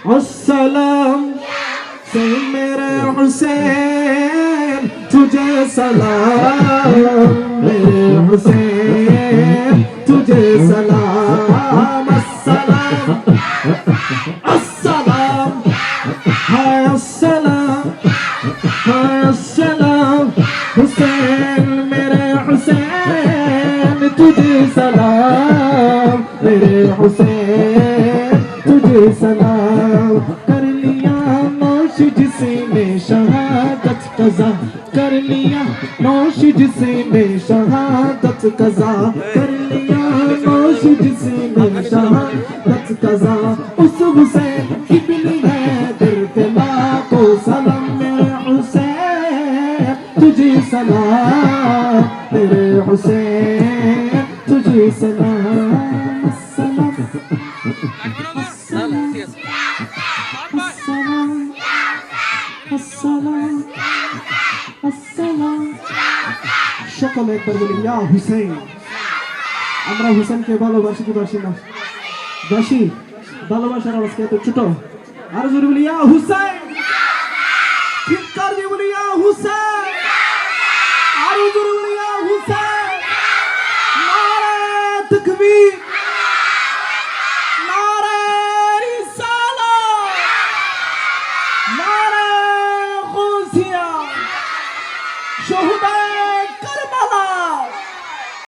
अस्सलाम से मेरे हुसैन तुझे सलाम, मेरे हुसैन तुझे सलाम। अस्सलाम अस्सलाम हाय अस्सलाम, हाय अस्सलाम हुसैन मेरे हुसैन तुझे सलाम, मेरे हुसैन तुझे सलाम। कर लिया नौश जिसने शहादत कज़ा, कर लिया नौश जिसने शहादत कज़ा, कर लिया नौश जिसने शहादत कज़ा। उस हुसैन इब्ने हैदर के लाखों सलाम, मेरे हुसैन तुझे सलाम, मेरे हुसैन तुझे सलाम। अस्सलाम अस्सलाम अस्सलाम अस्सलाम। সকলে একবার বলি ইয়া হুসাইন। আমরা হুসেনকে ভালোবাসি কি বাসি না? বাসি। ভালোবাসার আওয়াজ কি এত ছোট? আর জোরে বলি ইয়া হুসাইন।